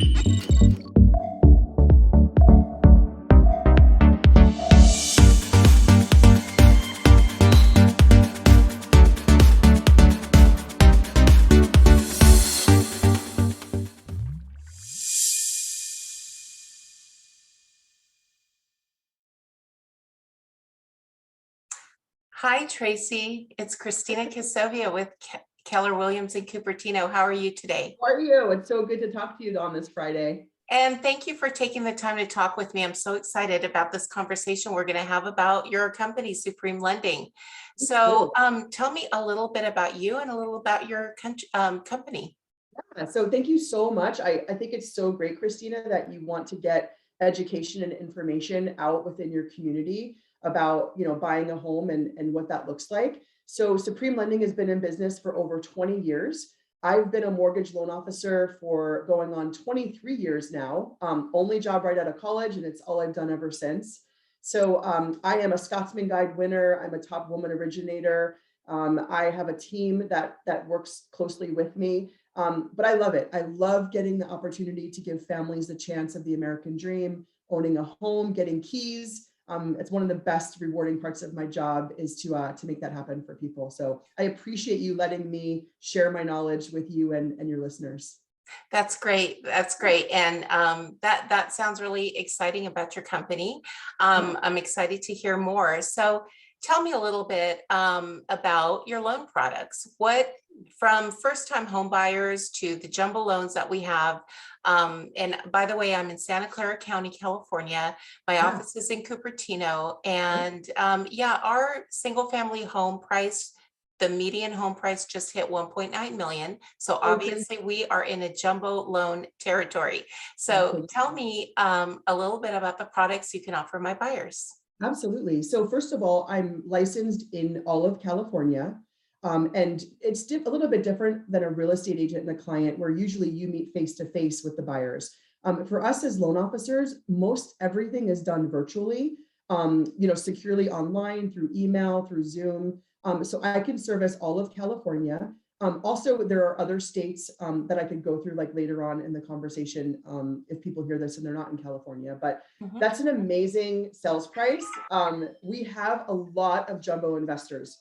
Hi, Tracie. It's Kristina Kesovija with Keller Williams in Cupertino. How are you today? How are you? It's so good to talk to you on this Friday. And thank you for taking the time to talk with me. I'm so excited about this conversation we're going to have about your company, Supreme Lending. So tell me a little bit about you and a little about your company. Yeah, so thank you so much. I think it's so great, Kristina, that you want to get education and information out within your community about, buying a home and what that looks like. So Supreme Lending has been in business for over 20 years. I've been a mortgage loan officer for going on 23 years now. Only job right out of college, and it's all I've done ever since. So I am a Scotsman Guide winner. I'm a top woman originator. I have a team that works closely with me. But I love it. I love getting the opportunity to give families the chance of the American dream, owning a home, getting keys. It's one of the best rewarding parts of my job is to make that happen for people. So I appreciate you letting me share my knowledge with you and your listeners. That's great. That's great. And that sounds really exciting about your company. I'm excited to hear more. So tell me a little bit about your loan products. From first-time home buyers to the jumbo loans that we have. And by the way, I'm in Santa Clara County, California. My office is in Cupertino. And our single-family home price, the median home price just hit 1.9 million. So obviously we are in a jumbo loan territory. So tell me a little bit about the products you can offer my buyers. Absolutely. So first of all, I'm licensed in all of California. And it's a little bit different than a real estate agent and a client where usually you meet face-to-face with the buyers. For us as loan officers, most everything is done virtually, securely online through email, through Zoom. So I can service all of California. Also, there are other states that I could go through like later on in the conversation if people hear this and they're not in California, but that's an amazing sales price. We have a lot of jumbo investors,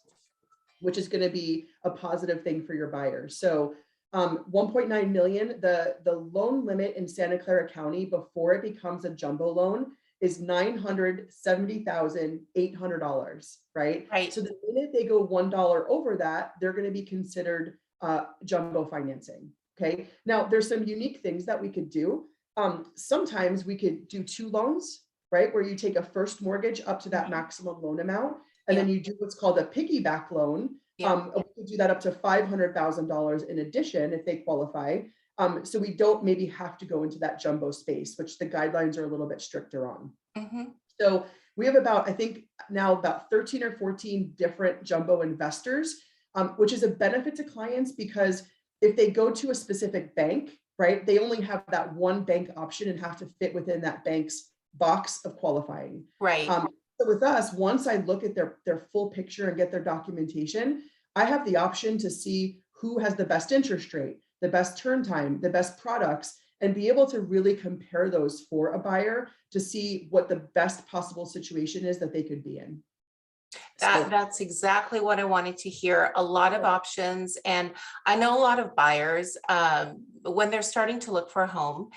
which is going to be a positive thing for your buyers. So 1.9 million, the loan limit in Santa Clara County before it becomes a jumbo loan is $970,800, right? So the minute they go $1 over that, they're going to be considered jumbo financing. Okay. Now there's some unique things that we could do. Sometimes we could do 2 loans, right? Where you take a first mortgage up to that maximum loan amount. And then you do what's called a piggyback loan. We could do that up to $500,000 in addition if they qualify. So we don't maybe have to go into that jumbo space, which the guidelines are a little bit stricter on. So we have I think now about 13 or 14 different jumbo investors, which is a benefit to clients because if they go to a specific bank, right, they only have that one bank option and have to fit within that bank's box of qualifying. Right. So with us, once I look at their full picture and get their documentation, I have the option to see who has the best interest rate, the best turn time, the best products, and be able to really compare those for a buyer to see what the best possible situation is that they could be in. That's exactly what I wanted to hear. A lot of options. And I know a lot of buyers, when they're starting to look for a home,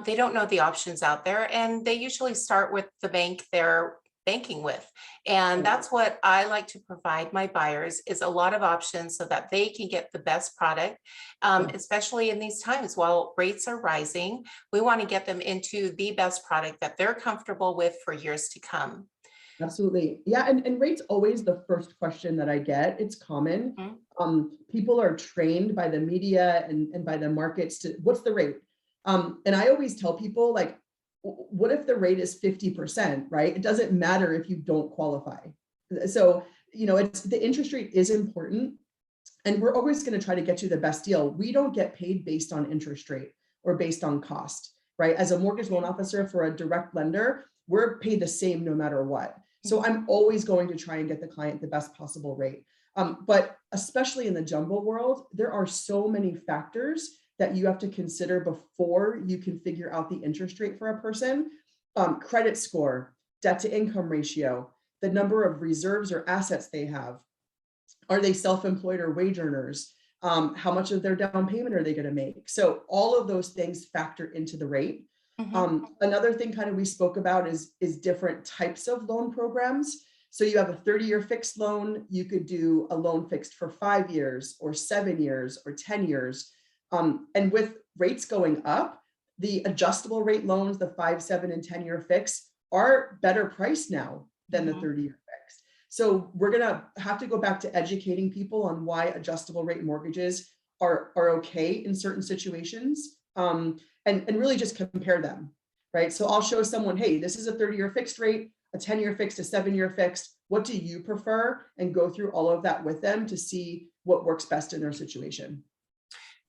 they don't know the options out there. And they usually start with the bank they're banking with. And that's what I like to provide my buyers is a lot of options so that they can get the best product, especially in these times while rates are rising. We want to get them into the best product that they're comfortable with for years to come. Absolutely. Yeah. And rate's always the first question that I get. It's common. People are trained by the media and by the markets to what's the rate? And I always tell people like, what if the rate is 50%, right? It doesn't matter if you don't qualify. So, it's the interest rate is important and we're always going to try to get you the best deal. We don't get paid based on interest rate or based on cost, right? As a mortgage loan officer for a direct lender, we're paid the same no matter what. So I'm always going to try and get the client the best possible rate. But especially in the jumbo world, there are so many factors that you have to consider before you can figure out the interest rate for a person. Credit score, debt to income ratio, the number of reserves or assets they have. Are they self-employed or wage earners? How much of their down payment are they going to make? So all of those things factor into the rate. Another thing kind of we spoke about is different types of loan programs. So you have a 30-year fixed loan. You could do a loan fixed for 5 years or 7 years or 10 years. And with rates going up, the adjustable rate loans, the 5, 7, and 10-year fixed are better priced now than the 30-year fixed. So we're going to have to go back to educating people on why adjustable rate mortgages are okay in certain situations, and really just compare them, right? So I'll show someone, hey, this is a 30-year fixed rate, a 10-year fixed, a 7-year fixed. What do you prefer? And go through all of that with them to see what works best in their situation.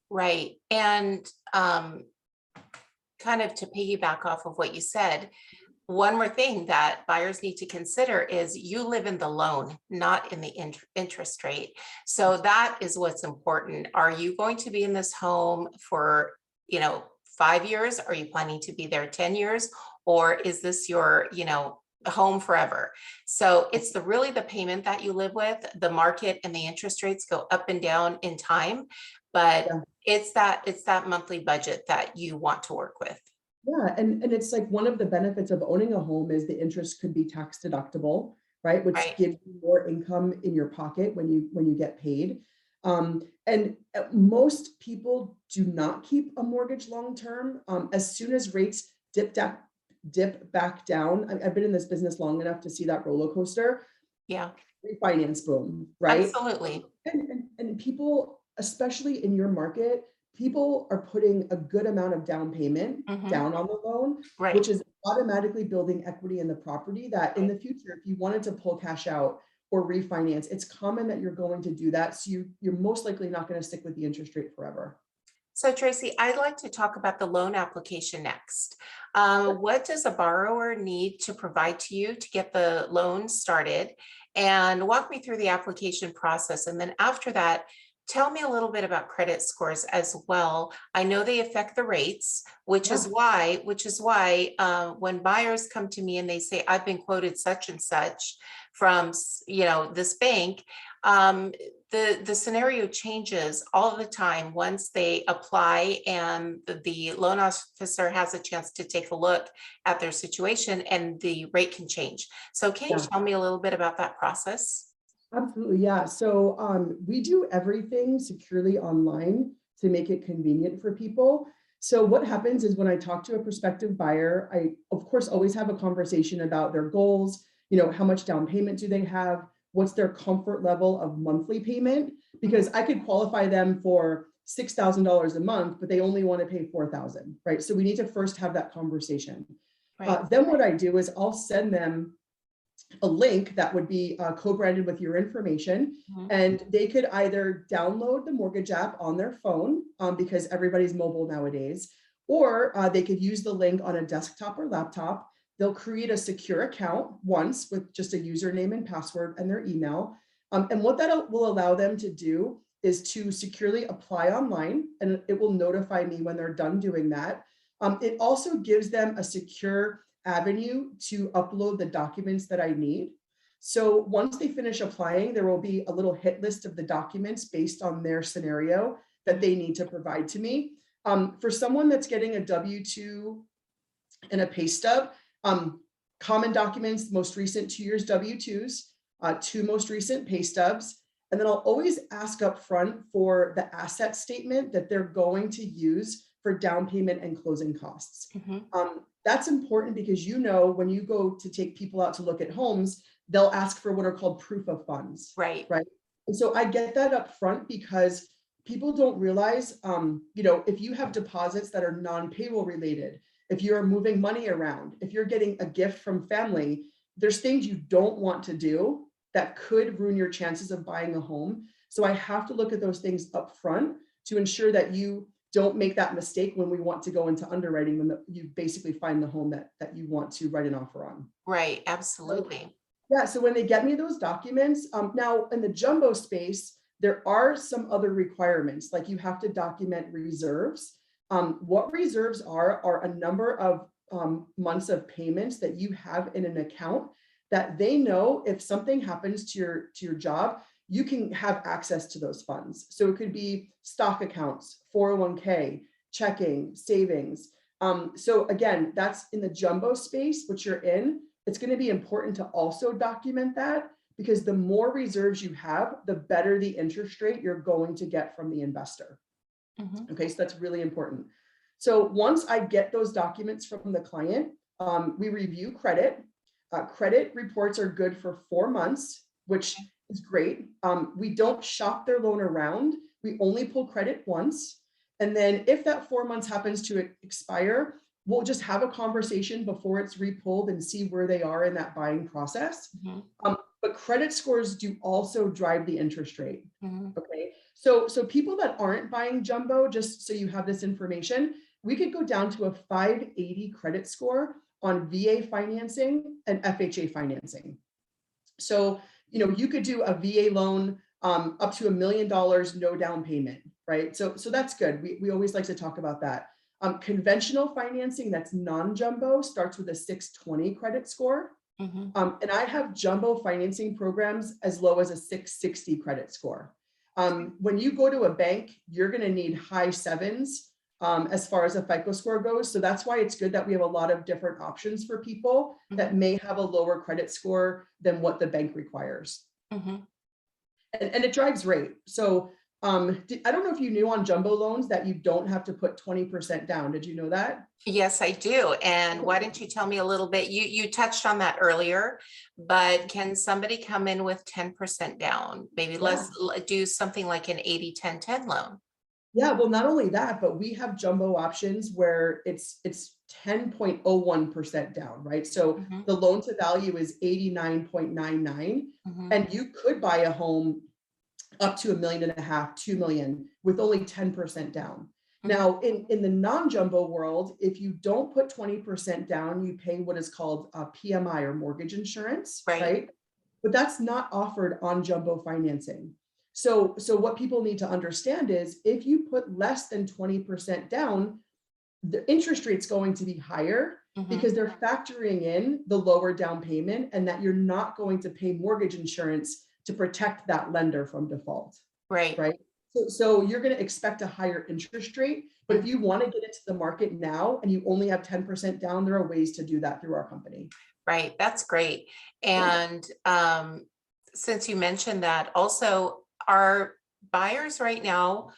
Right. And kind of to piggyback off of what you said, one more thing that buyers need to consider is you live in the loan, not in the interest rate. So that is what's important. Are you going to be in this home for, 5 years? Are you planning to be there 10 years? Or is this your, home forever? So it's really the payment that you live with. The market and the interest rates go up and down in time, but it's that monthly budget that you want to work with. Yeah, and it's like one of the benefits of owning a home is the interest could be tax deductible, right? Which gives you more income in your pocket when you get paid. And most people do not keep a mortgage long term. As soon as rates dip back down, I've been in this business long enough to see that roller coaster. Yeah, refinance boom, right? Absolutely. And people, especially in your market, people are putting a good amount of down payment down on the loan, which is automatically building equity in the property that in the future, if you wanted to pull cash out or refinance, it's common that you're going to do that. So you're most likely not going to stick with the interest rate forever. So Tracie, I'd like to talk about the loan application next. What does a borrower need to provide to you to get the loan started? And walk me through the application process. And then after that, tell me a little bit about credit scores as well. I know they affect the rates, which is why when buyers come to me and they say, I've been quoted such and such from, this bank, the scenario changes all the time once they apply and the loan officer has a chance to take a look at their situation and the rate can change. So can you tell me a little bit about that process? Absolutely, yeah. So we do everything securely online to make it convenient for people. So what happens is when I talk to a prospective buyer, I, of course, always have a conversation about their goals, how much down payment do they have, what's their comfort level of monthly payment, because I could qualify them for $6,000 a month, but they only want to pay $4,000, right? So we need to first have that conversation. Then what I do is I'll send them a link that would be co-branded with your information, and they could either download the mortgage app on their phone because everybody's mobile nowadays, or they could use the link on a desktop or laptop. They'll create a secure account once with just a username and password and their email. And what that will allow them to do is to securely apply online, and it will notify me when they're done doing that. It also gives them a secure avenue to upload the documents that I need. So once they finish applying, there will be a little hit list of the documents based on their scenario that they need to provide to me. For someone that's getting a W-2 and a pay stub, common documents, most recent 2 years W-2s, 2 most recent pay stubs, and then I'll always ask up front for the asset statement that they're going to use for down payment and closing costs. That's important because when you go to take people out to look at homes, they'll ask for what are called proof of funds. Right. And so I get that up front because people don't realize, if you have deposits that are non-payroll related, if you're moving money around, if you're getting a gift from family, there's things you don't want to do that could ruin your chances of buying a home. So I have to look at those things up front to ensure that you don't make that mistake when we want to go into underwriting, when you basically find the home that you want to write an offer on. Right, absolutely. So when they get me those documents, now in the jumbo space, There are some other requirements, like you have to document reserves. What reserves are a number of months of payments that you have in an account that they know if something happens to your job, you can have access to those funds. So it could be stock accounts, 401k, checking, savings. So again, that's in the jumbo space, which you're in. It's going to be important to also document that, because the more reserves you have, the better the interest rate you're going to get from the investor. Okay, so that's really important. So once I get those documents from the client, we review credit. Credit reports are good for 4 months, which is great. We don't shop their loan around. We only pull credit once. And then if that 4 months happens to expire, we'll just have a conversation before it's repulled and see where they are in that buying process. But credit scores do also drive the interest rate. Okay, so people that aren't buying jumbo, just so you have this information, we could go down to a 580 credit score on VA financing and FHA financing. So, you could do a VA loan up to $1 million, no down payment, right? So that's good. We always like to talk about that. Conventional financing that's non-jumbo starts with a 620 credit score. And I have jumbo financing programs as low as a 660 credit score. When you go to a bank, you're going to need high sevens as far as a FICO score goes. So that's why it's good that we have a lot of different options for people that may have a lower credit score than what the bank requires. And it drives rate. So I don't know if you knew on jumbo loans that you don't have to put 20% down. Did you know that? Yes, I do. And why don't you tell me a little bit? You touched on that earlier, but can somebody come in with 10% down? Maybe let's do something like an 80-10-10 loan. Yeah, well, not only that, but we have jumbo options where it's 10.01% down, right? So the loan to value is 89.99, and you could buy a home up to $1.5 million, $2 million with only 10% down. Now, in the non-jumbo world, if you don't put 20% down, you pay what is called PMI or mortgage insurance, right? But that's not offered on jumbo financing. So what people need to understand is if you put less than 20% down, the interest rate's going to be higher because they're factoring in the lower down payment and that you're not going to pay mortgage insurance to protect that lender from default. Right. So you're going to expect a higher interest rate, but if you want to get into the market now and you only have 10% down, there are ways to do that through our company. Right. That's great. And since you mentioned that, also our buyers right now,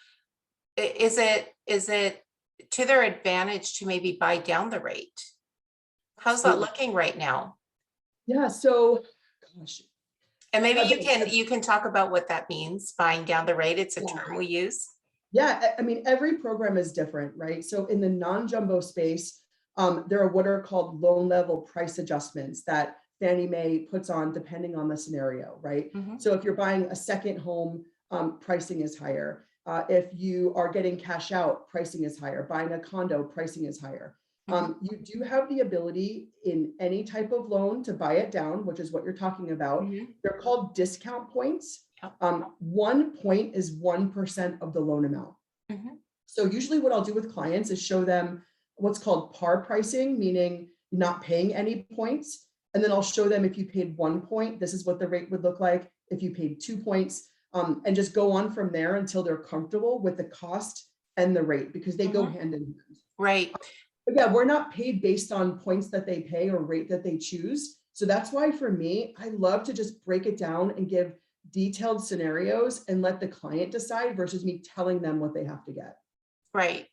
is it to their advantage to maybe buy down the rate? How's that looking right now? Yeah. So, gosh. And maybe you can talk about what that means, buying down the rate. It's a term we use. Yeah, I mean, every program is different, right? So in the non-jumbo space, there are what are called loan level price adjustments that Fannie Mae puts on depending on the scenario, right? So if you're buying a second home, pricing is higher. If you are getting cash out, pricing is higher. Buying a condo, pricing is higher. You do have the ability in any type of loan to buy it down, which is what you're talking about. They're called discount points. 1 point is 1% of the loan amount. So usually what I'll do with clients is show them what's called par pricing, meaning not paying any points. And then I'll show them if you paid 1 point, this is what the rate would look like. If you paid 2 points, and just go on from there until they're comfortable with the cost and the rate, because they go hand in hand. Right. But yeah, we're not paid based on points that they pay or rate that they choose. So that's why for me, I love to just break it down and give detailed scenarios and let the client decide versus me telling them what they have to get. Right.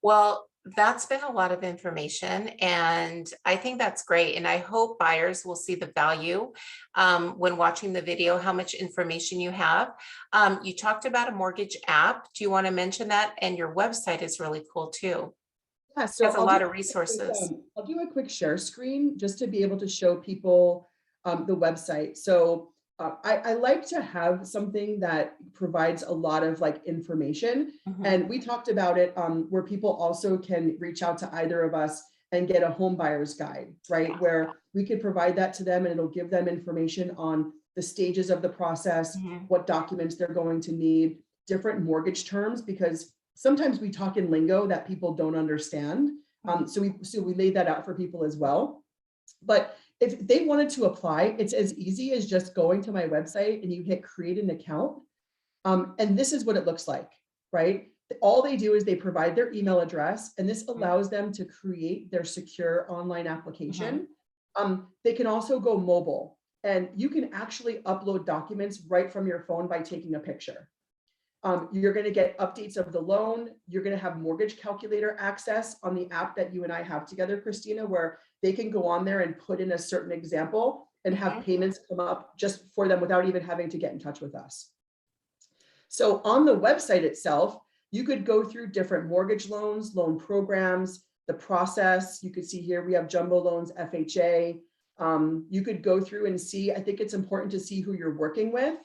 Well, that's been a lot of information, and I think that's great. And I hope buyers will see the value when watching the video, how much information you have. You talked about a mortgage app. Do you want to mention that? And your website is really cool too. Yeah, so there's a lot of resources. I'll do a quick share screen just to be able to show people the website. So I like to have something that provides a lot of like information. And we talked about it where people also can reach out to either of us and get a home buyer's guide, right? Where we could provide that to them and it'll give them information on the stages of the process, what documents they're going to need, different mortgage terms, because sometimes we talk in lingo that people don't understand. So we laid that out for people as well. But if they wanted to apply, it's as easy as just going to my website and you hit create an account. And this is what it looks like, right? All they do is they provide their email address, and this allows them to create their secure online application. They can also go mobile, and you can actually upload documents right from your phone by taking a picture. You're going to get updates of the loan. You're going to have mortgage calculator access on the app that you and I have together, Kristina, where they can go on there and put in a certain example and have payments come up just for them without even having to get in touch with us. So on the website itself, you could go through different mortgage loans, loan programs, the process. You could see here, we have jumbo loans, FHA. You could go through and see, I think it's important to see who you're working with,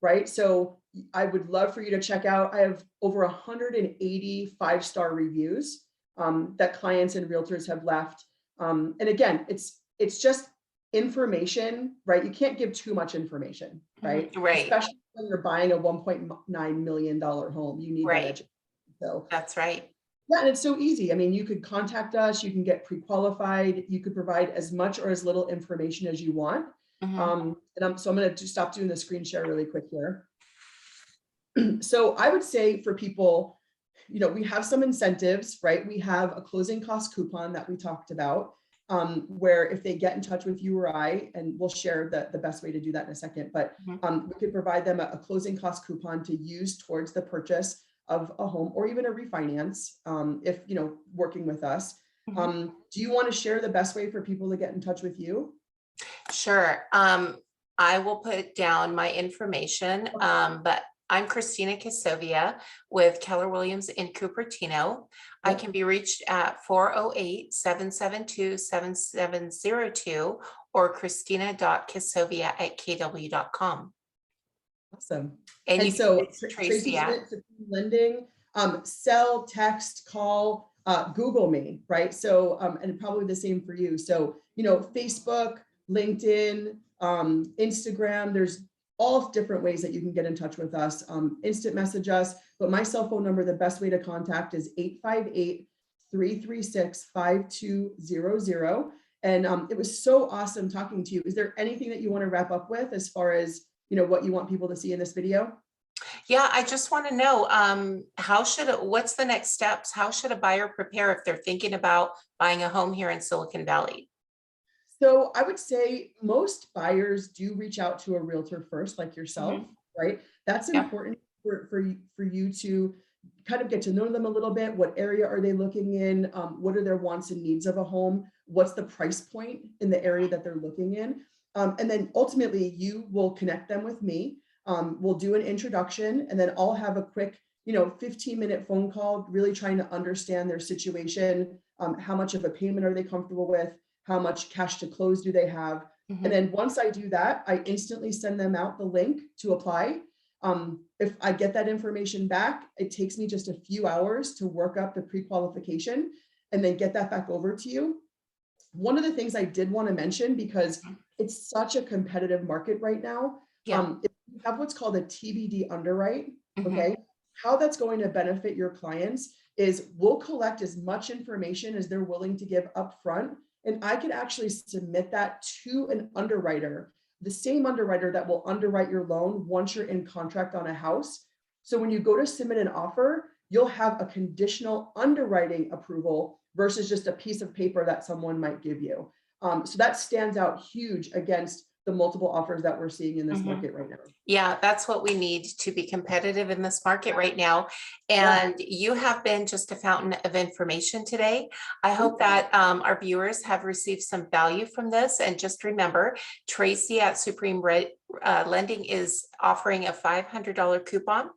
right? So I would love for you to check out, I have over 180 5-star reviews that clients and realtors have left. And again, it's just information, right? You can't give too much information, right? Right. Especially when you're buying a $1.9 million home, you need that education. So that's right. Yeah, and it's so easy. I mean, you could contact us, you can get pre-qualified, you could provide as much or as little information as you want. So I'm going to stop doing the screen share really quick here. So I would say for people, you know, we have some incentives, right? We have a closing cost coupon that we talked about, where if they get in touch with you or I, and we'll share the best way to do that in a second, but we could provide them a closing cost coupon to use towards the purchase of a home or even a refinance, if, you know, working with us. Do you want to share the best way for people to get in touch with you? Sure. I will put down my information, but I'm Kristina Kesovia with Keller Williams in Cupertino. I can be reached at 408-772-7702 or Kristina.kesovia@kw.com. Awesome. And you so Tracie Schmidt, Lending, sell, text, call, Google me, right? So, and probably the same for you. So, you know, Facebook, LinkedIn, Instagram, there's all different ways that you can get in touch with us. Instant message us, but my cell phone number, the best way to contact is 858-336-5200. And it was so awesome talking to you. Is there anything that you want to wrap up with as far as, you know, what you want people to see in this video? Yeah, I just want to know, what's the next steps? How should a buyer prepare if they're thinking about buying a home here in Silicon Valley? So I would say most buyers do reach out to a realtor first, like yourself, right? That's important for you to kind of get to know them a little bit. What area are they looking in? What are their wants and needs of a home? What's the price point in the area that they're looking in? And then ultimately you will connect them with me. We'll do an introduction, and then I'll have a quick, 15-minute phone call, really trying to understand their situation. How much of a payment are they comfortable with? How much cash to close do they have? And then once I do that, I instantly send them out the link to apply. If I get that information back, it takes me just a few hours to work up the pre-qualification and then get that back over to you. One of the things I did want to mention, because it's such a competitive market right now, if you have what's called a TBD underwrite, okay, how that's going to benefit your clients is we'll collect as much information as they're willing to give upfront, and I could actually submit that to an underwriter, the same underwriter that will underwrite your loan once you're in contract on a house. So when you go to submit an offer, you'll have a conditional underwriting approval versus just a piece of paper that someone might give you. So that stands out huge against the multiple offers that we're seeing in this market right now. Yeah, that's what we need to be competitive in this market right now. And you have been just a fountain of information today. I hope that our viewers have received some value from this. And just remember, Tracie at Supreme Lending is offering a $500 coupon,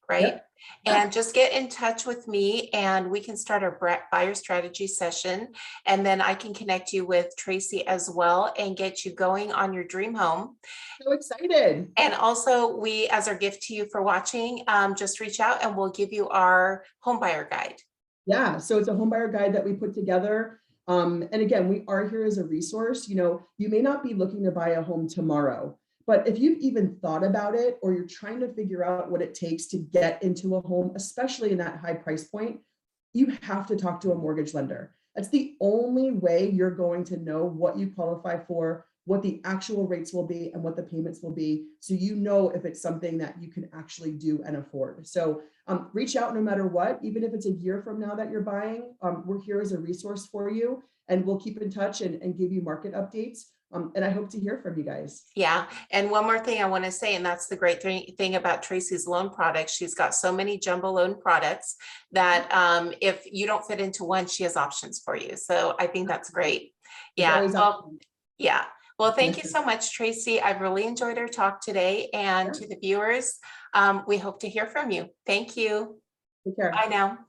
right? And just get in touch with me and we can start a buyer strategy session. And then I can connect you with Tracie as well and get you going on your dream home. So excited. And also we, as our gift to you for watching, just reach out and we'll give you our home buyer guide. Yeah, so it's a home buyer guide that we put together. And again, we are here as a resource. You may not be looking to buy a home tomorrow, But if you've even thought about it, or you're trying to figure out what it takes to get into a home, especially in that high price point, you have to talk to a mortgage lender. That's the only way you're going to know what you qualify for, what the actual rates will be, and what the payments will be. So you know if it's something that you can actually do and afford. So reach out no matter what, even if it's a year from now that you're buying. We're here as a resource for you, and we'll keep in touch and give you market updates. And I hope to hear from you guys. Yeah. And one more thing I want to say, and that's the great thing about Tracie's loan products. She's got so many jumbo loan products that if you don't fit into one, she has options for you. So I think that's great. Yeah. Well, yeah. Well, thank you so much, Tracie. I've really enjoyed our talk today. And to the viewers, we hope to hear from you. Thank you. Take care. Bye now.